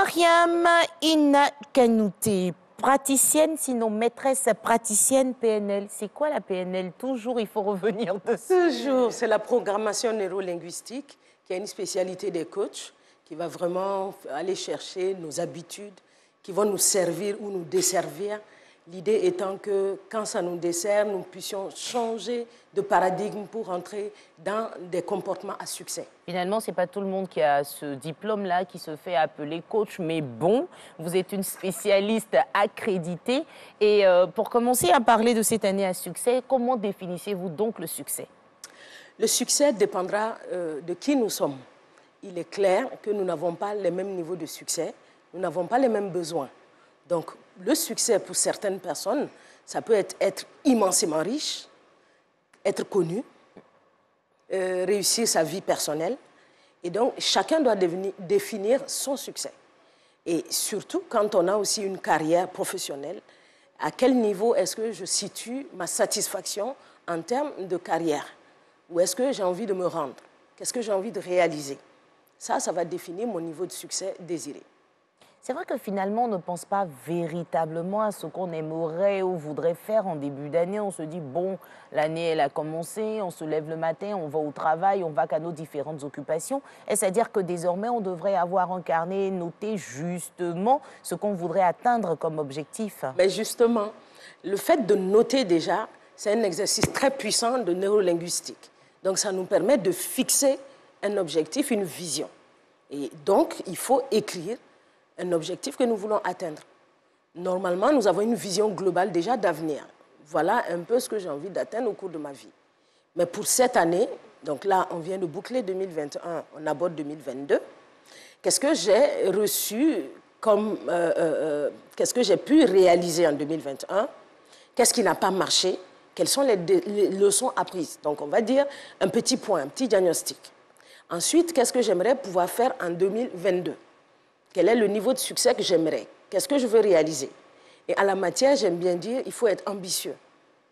Mariam Ina Kanouté, praticienne, sinon maîtresse praticienne PNL. C'est quoi la PNL? Toujours, il faut revenir dessus. Toujours, c'est la programmation neurolinguistique qui est une spécialité des coachs qui va vraiment aller chercher nos habitudes, qui vont nous servir ou nous desservir. L'idée étant que quand ça nous dessert, nous puissions changer de paradigme pour entrer dans des comportements à succès. Finalement, ce n'est pas tout le monde qui a ce diplôme-là, qui se fait appeler coach, mais bon, vous êtes une spécialiste accréditée. Et pour commencer à parler de cette année à succès, comment définissez-vous donc le succès? Le succès dépendra de qui nous sommes. Il est clair que nous n'avons pas les mêmes niveaux de succès, nous n'avons pas les mêmes besoins. Donc, le succès pour certaines personnes, ça peut être immensément riche, être connu, réussir sa vie personnelle. Et donc, chacun doit définir son succès. Et surtout, quand on a aussi une carrière professionnelle, à quel niveau est-ce que je situe ma satisfaction en termes de carrière? Où est-ce que j'ai envie de me rendre? Qu'est-ce que j'ai envie de réaliser? Ça va définir mon niveau de succès désiré. C'est vrai que finalement, on ne pense pas véritablement à ce qu'on aimerait ou voudrait faire en début d'année. On se dit, bon, l'année, elle a commencé, on se lève le matin, on va au travail, on va qu'à nos différentes occupations. Est-ce à dire que désormais, on devrait avoir un carnet noté justement ce qu'on voudrait atteindre comme objectif? Mais justement, le fait de noter déjà, c'est un exercice très puissant de neurolinguistique. Donc, ça nous permet de fixer un objectif, une vision. Et donc, il faut écrire un objectif que nous voulons atteindre. Normalement, nous avons une vision globale déjà d'avenir. Voilà un peu ce que j'ai envie d'atteindre au cours de ma vie. Mais pour cette année, donc là, on vient de boucler 2021, on aborde 2022. Qu'est-ce que j'ai reçu comme... qu'est-ce que j'ai pu réaliser en 2021? Qu'est-ce qui n'a pas marché? Quelles sont les leçons apprises? Donc, on va dire un petit point, un petit diagnostic. Ensuite, qu'est-ce que j'aimerais pouvoir faire en 2022? Quel est le niveau de succès que j'aimerais? Qu'est-ce que je veux réaliser? Et à la matière, j'aime bien dire, il faut être ambitieux.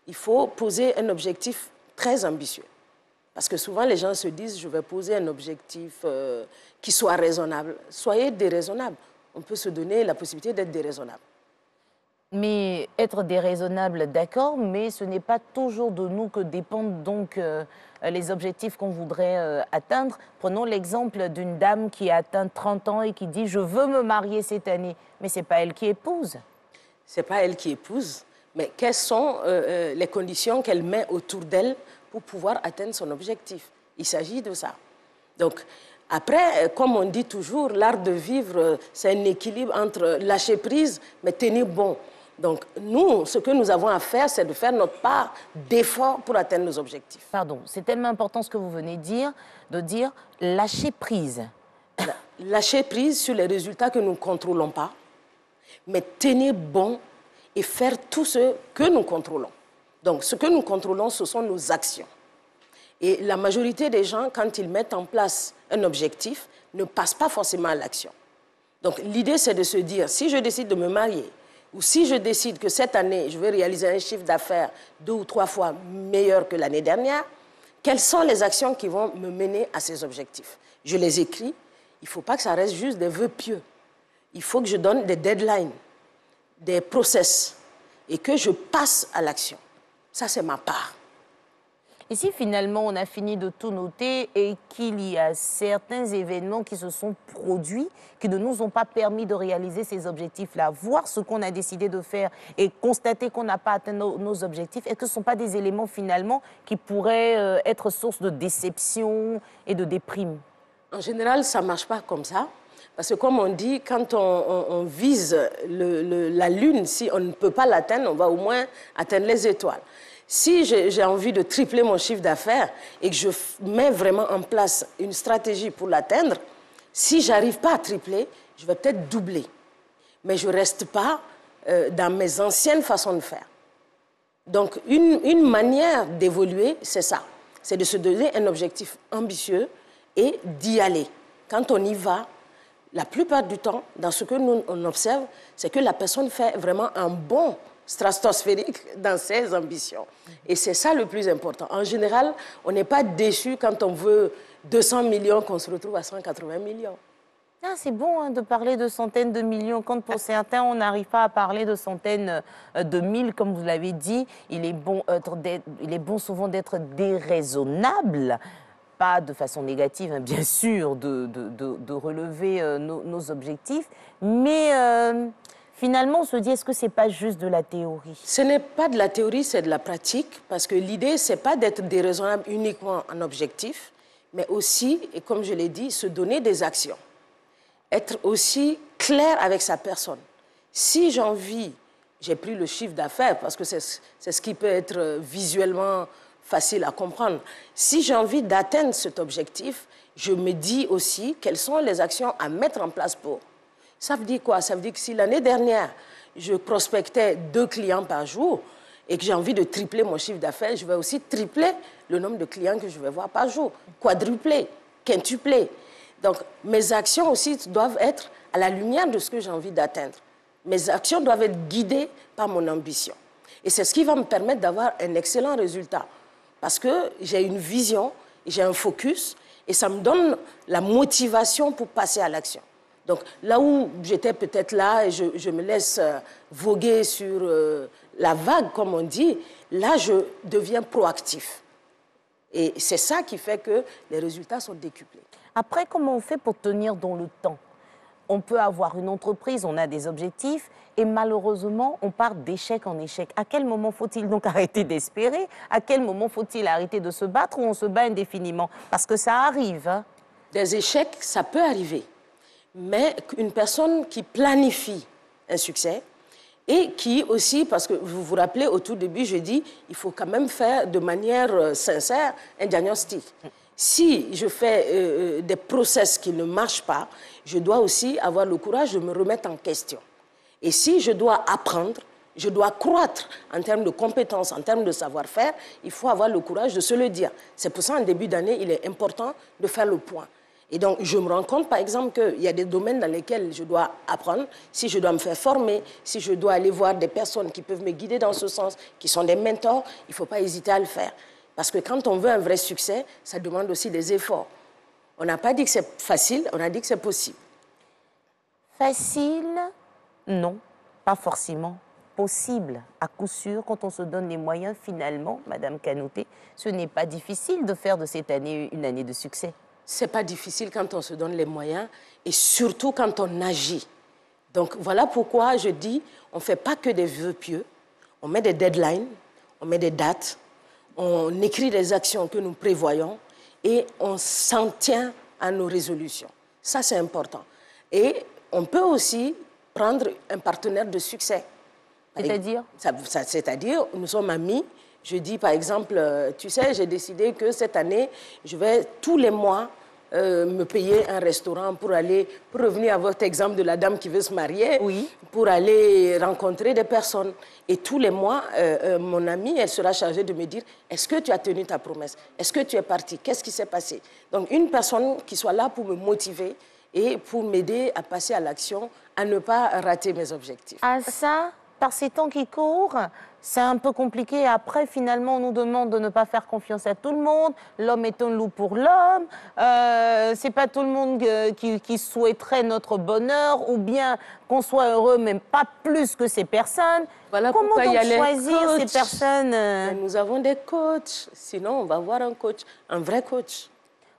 Il faut poser un objectif très ambitieux. Parce que souvent, les gens se disent, je vais poser un objectif qui soit raisonnable. Soyez déraisonnable. On peut se donner la possibilité d'être déraisonnable. Mais être déraisonnable, d'accord, mais ce n'est pas toujours de nous que dépendent donc les objectifs qu'on voudrait atteindre. Prenons l'exemple d'une dame qui a atteint 30 ans et qui dit « je veux me marier cette année », mais ce n'est pas elle qui épouse. Ce n'est pas elle qui épouse, mais quelles sont les conditions qu'elle met autour d'elle pour pouvoir atteindre son objectif? Il s'agit de ça. Donc, après, comme on dit toujours, l'art de vivre, c'est un équilibre entre lâcher prise, mais tenir bon. Donc, nous, ce que nous avons à faire, c'est de faire notre part d'effort pour atteindre nos objectifs. Pardon, c'est tellement important ce que vous venez de dire lâcher prise. Lâcher prise sur les résultats que nous ne contrôlons pas, mais tenir bon et faire tout ce que nous contrôlons. Donc, ce que nous contrôlons, ce sont nos actions. Et la majorité des gens, quand ils mettent en place un objectif, ne passent pas forcément à l'action. Donc, l'idée, c'est de se dire, si je décide de me marier, ou si je décide que cette année, je vais réaliser un chiffre d'affaires 2 ou 3 fois meilleur que l'année dernière, quelles sont les actions qui vont me mener à ces objectifs? Je les écris. Il ne faut pas que ça reste juste des vœux pieux. Il faut que je donne des deadlines, des process, et que je passe à l'action. Ça, c'est ma part. Et si finalement on a fini de tout noter et qu'il y a certains événements qui se sont produits, qui ne nous ont pas permis de réaliser ces objectifs-là, voir ce qu'on a décidé de faire et constater qu'on n'a pas atteint nos objectifs, est-ce que ce ne sont pas des éléments finalement qui pourraient être source de déception et de déprime? En général, ça ne marche pas comme ça. Parce que comme on dit, quand on vise la Lune, si on ne peut pas l'atteindre, on va au moins atteindre les étoiles. Si j'ai envie de tripler mon chiffre d'affaires et que je mets vraiment en place une stratégie pour l'atteindre, si je n'arrive pas à tripler, je vais peut-être doubler. Mais je ne reste pas dans mes anciennes façons de faire. Donc, une manière d'évoluer, c'est ça. C'est de se donner un objectif ambitieux et d'y aller. Quand on y va, la plupart du temps, dans ce que nous on observe, c'est que la personne fait vraiment un bond stratosphérique dans ses ambitions. Et c'est ça le plus important. En général, on n'est pas déçu quand on veut 200 millions qu'on se retrouve à 180 millions. Ah, c'est bon hein, de parler de centaines de millions. Quand pour certains, on n'arrive pas à parler de centaines de mille, comme vous l'avez dit, il est bon souvent d'être déraisonnable, pas de façon négative, hein, bien sûr, de relever nos objectifs, mais finalement, on se dit, est-ce que ce n'est pas juste de la théorie? Ce n'est pas de la théorie, c'est de la pratique, parce que l'idée, ce n'est pas d'être déraisonnable uniquement en objectif, mais aussi, et comme je l'ai dit, se donner des actions. Être aussi clair avec sa personne. Si j'ai envie, j'ai pris le chiffre d'affaires parce que c'est ce qui peut être visuellement facile à comprendre. Si j'ai envie d'atteindre cet objectif, je me dis aussi quelles sont les actions à mettre en place pour. Ça veut dire quoi? Ça veut dire que si l'année dernière, je prospectais 2 clients par jour et que j'ai envie de tripler mon chiffre d'affaires, je vais aussi tripler le nombre de clients que je vais voir par jour, quadrupler, quintupler. Donc, mes actions aussi doivent être à la lumière de ce que j'ai envie d'atteindre. Mes actions doivent être guidées par mon ambition. Et c'est ce qui va me permettre d'avoir un excellent résultat. Parce que j'ai une vision, j'ai un focus, et ça me donne la motivation pour passer à l'action. Donc, là où j'étais peut-être là, et je me laisse voguer sur la vague, comme on dit, là, je deviens proactif. Et c'est ça qui fait que les résultats sont décuplés. Après, comment on fait pour tenir dans le temps? On peut avoir une entreprise, on a des objectifs et malheureusement, on part d'échec en échec. À quel moment faut-il donc arrêter d'espérer? À quel moment faut-il arrêter de se battre ou on se bat indéfiniment? Parce que ça arrive. Hein? Des échecs, ça peut arriver. Mais une personne qui planifie un succès et qui aussi, parce que vous vous rappelez, au tout début, je dis, il faut quand même faire de manière sincère un diagnostic. Si je fais des process qui ne marchent pas, je dois aussi avoir le courage de me remettre en question. Et si je dois apprendre, je dois croître en termes de compétences, en termes de savoir-faire, il faut avoir le courage de se le dire. C'est pour ça, en début d'année, il est important de faire le point. Et donc, je me rends compte, par exemple, qu'il y a des domaines dans lesquels je dois apprendre, si je dois me faire former, si je dois aller voir des personnes qui peuvent me guider dans ce sens, qui sont des mentors, il ne faut pas hésiter à le faire. Parce que quand on veut un vrai succès, ça demande aussi des efforts. On n'a pas dit que c'est facile, on a dit que c'est possible. Facile? Non, pas forcément. Possible, à coup sûr, quand on se donne les moyens, finalement, Madame Kanouté, ce n'est pas difficile de faire de cette année une année de succès. Ce n'est pas difficile quand on se donne les moyens et surtout quand on agit. Donc voilà pourquoi je dis, on ne fait pas que des vœux pieux, on met des deadlines, on met des dates, on écrit des actions que nous prévoyons et on s'en tient à nos résolutions. Ça, c'est important. Et on peut aussi prendre un partenaire de succès. C'est-à-dire? C'est-à-dire, nous sommes amis. Je dis, par exemple, tu sais, j'ai décidé que cette année, je vais tous les mois me payer un restaurant pour revenir à votre exemple de la dame qui veut se marier, oui. Pour aller rencontrer des personnes. Et tous les mois, mon amie, elle sera chargée de me dire, est-ce que tu as tenu ta promesse? Est-ce que tu es parti? Qu'est-ce qui s'est passé? Donc, une personne qui soit là pour me motiver et pour m'aider à passer à l'action, à ne pas rater mes objectifs. Ah ça, par ces temps qui courent, c'est un peu compliqué. Après, finalement, on nous demande de ne pas faire confiance à tout le monde. L'homme est un loup pour l'homme. C'est pas tout le monde qui souhaiterait notre bonheur ou bien qu'on soit heureux, même pas plus que ces personnes. Voilà comment pourquoi donc il y a les choisir coachs. ces personnes Nous avons des coachs. Sinon, on va voir un coach, un vrai coach.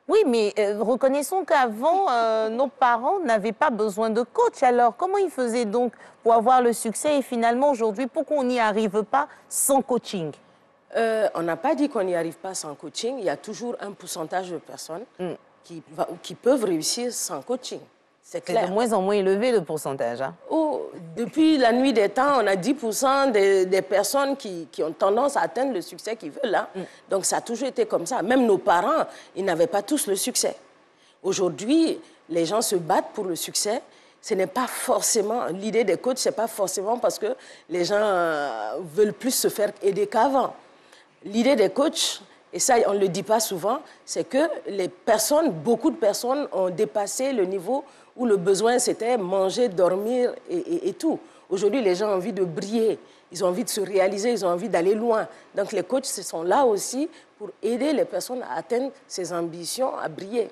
Oui, mais reconnaissons qu'avant, nos parents n'avaient pas besoin de coach. Alors, comment ils faisaient donc pour avoir le succès? Et finalement, aujourd'hui, pourquoi on n'y arrive pas sans coaching? On n'a pas dit qu'on n'y arrive pas sans coaching. Il y a toujours un pourcentage de personnes qui peuvent réussir sans coaching. C'est clair. C'est de moins en moins élevé, le pourcentage. Hein? Oh, depuis la nuit des temps, on a 10% des personnes qui ont tendance à atteindre le succès qu'ils veulent. Hein. Donc, ça a toujours été comme ça. Même nos parents, ils n'avaient pas tous le succès. Aujourd'hui, les gens se battent pour le succès. Ce n'est pas forcément... L'idée des coachs, ce n'est pas forcément parce que les gens veulent plus se faire aider qu'avant. L'idée des coachs, et ça, on ne le dit pas souvent, c'est que beaucoup de personnes ont dépassé le niveau où le besoin, c'était manger, dormir et tout. Aujourd'hui, les gens ont envie de briller, ils ont envie de se réaliser, ils ont envie d'aller loin. Donc, les coachs sont là aussi pour aider les personnes à atteindre ces ambitions, à briller.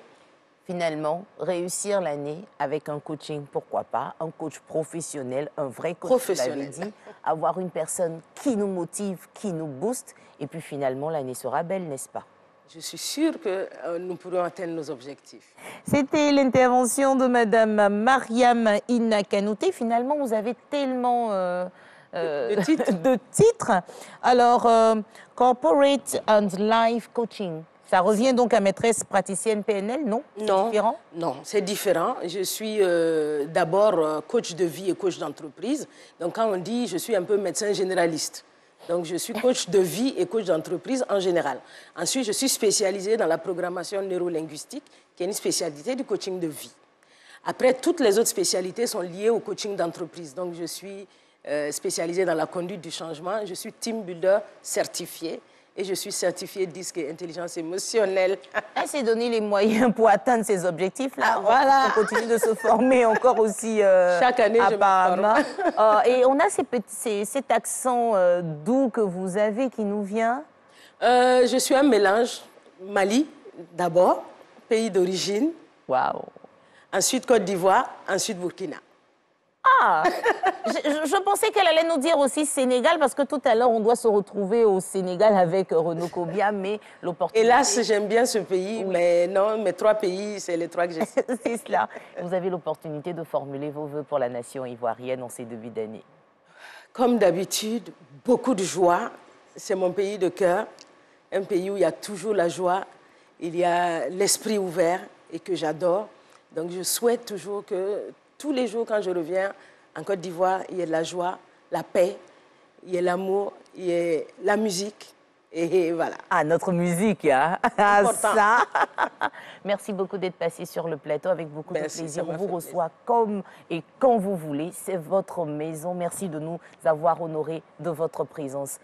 Finalement, réussir l'année avec un coaching, pourquoi pas, un coach professionnel, un vrai coach, Professionnel. vous l'avez dit, avoir une personne qui nous motive, qui nous booste, et puis finalement, l'année sera belle, n'est-ce pas? Je suis sûre que nous pourrons atteindre nos objectifs. C'était l'intervention de Madame Mariam Inna Kanouté. Finalement, vous avez tellement De titres. de titres. Alors, Corporate and Life Coaching. Ça revient donc à maîtresse praticienne PNL, non? Non, Différent? non, c'est différent. Je suis d'abord coach de vie et coach d'entreprise. Donc, quand on dit, je suis un peu médecin généraliste. Donc, je suis coach de vie et coach d'entreprise en général. Ensuite, je suis spécialisée dans la programmation neurolinguistique, qui est une spécialité du coaching de vie. Après, toutes les autres spécialités sont liées au coaching d'entreprise. Donc, je suis spécialisée dans la conduite du changement. Je suis team builder certifié. Et je suis certifiée disque et intelligence émotionnelle. Elle s'est donné les moyens pour atteindre ces objectifs-là. Ah, voilà. On continue de se former encore aussi. Chaque année, apparemment. je me forme. Et on a cet accent doux que vous avez qui nous vient. Je suis un mélange Mali, d'abord, pays d'origine. Waouh! Ensuite Côte d'Ivoire, ensuite Burkina. Ah! je pensais qu'elle allait nous dire aussi Sénégal, parce que tout à l'heure, on doit se retrouver au Sénégal avec Renaud Kobia, mais l'opportunité... Hélas, j'aime bien ce pays, oui. Mais non, mes 3 pays, c'est les 3 que j'ai. C'est cela. Vous avez l'opportunité de formuler vos vœux pour la nation ivoirienne en ces débuts d'année. Comme d'habitude, beaucoup de joie. C'est mon pays de cœur, un pays où il y a toujours la joie, il y a l'esprit ouvert et que j'adore. Donc je souhaite toujours que tous les jours, quand je reviens en Côte d'Ivoire, il y ait de la joie, la paix, il y ait l'amour, il y ait la musique. Et voilà. Ah, notre musique, hein? Ah, ça. Merci beaucoup d'être passé sur le plateau avec beaucoup de plaisir. On vous reçoit comme et quand vous voulez. C'est votre maison. Merci de nous avoir honorés de votre présence.